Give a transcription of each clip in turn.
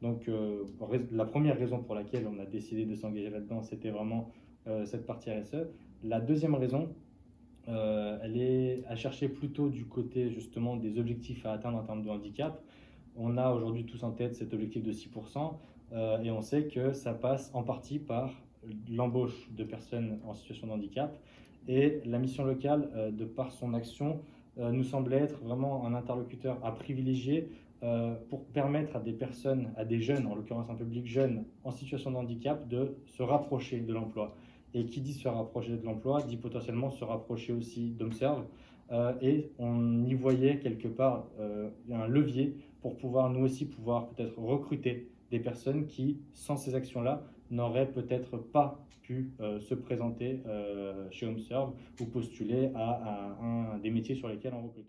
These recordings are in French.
Donc, la première raison pour laquelle on a décidé de s'engager là-dedans, c'était vraiment cette partie RSE. La deuxième raison, elle est à chercher plutôt du côté justement des objectifs à atteindre en termes de handicap. On a aujourd'hui tous en tête cet objectif de 6%, et on sait que ça passe en partie par l'embauche de personnes en situation de handicap. Et la mission locale, de par son action, nous semblait être vraiment un interlocuteur à privilégier pour permettre à des personnes, à des jeunes, en l'occurrence un public jeune en situation de handicap, de se rapprocher de l'emploi. Et qui dit se rapprocher de l'emploi, dit potentiellement se rapprocher aussi d'Homserve. Et on y voyait quelque part un levier pour pouvoir nous aussi pouvoir peut-être recruter des personnes qui, sans ces actions-là, n'auraient peut-être pas pu se présenter chez Homeserve ou postuler à un des métiers sur lesquels on recrute.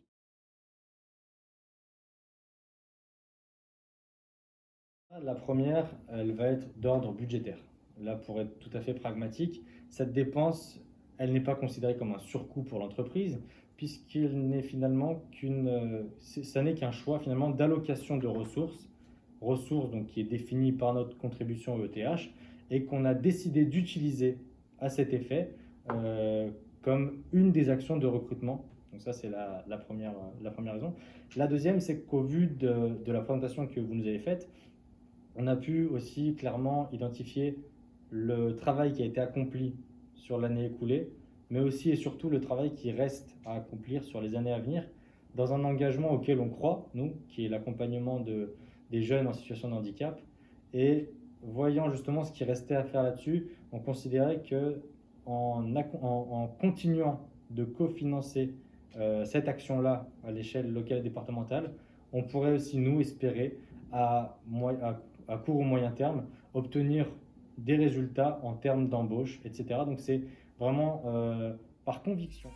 La première, elle va être d'ordre budgétaire. Là, pour être tout à fait pragmatique, cette dépense, elle n'est pas considérée comme un surcoût pour l'entreprise, puisqu'il n'est finalement ça n'est qu'un choix finalement d'allocation de ressources donc qui est définie par notre contribution au ETH et qu'on a décidé d'utiliser à cet effet comme une des actions de recrutement. Donc ça, c'est la première raison. La deuxième, c'est qu'au vu de la présentation que vous nous avez faite, on a pu aussi clairement identifier le travail qui a été accompli sur l'année écoulée, mais aussi et surtout le travail qui reste à accomplir sur les années à venir, dans un engagement auquel on croit, nous, qui est l'accompagnement des jeunes en situation de handicap. Et voyant justement ce qui restait à faire là-dessus, on considérait que en continuant de cofinancer cette action-là à l'échelle locale et départementale, on pourrait aussi nous espérer à court ou moyen terme obtenir des résultats en termes d'embauche, etc. Donc c'est vraiment par conviction.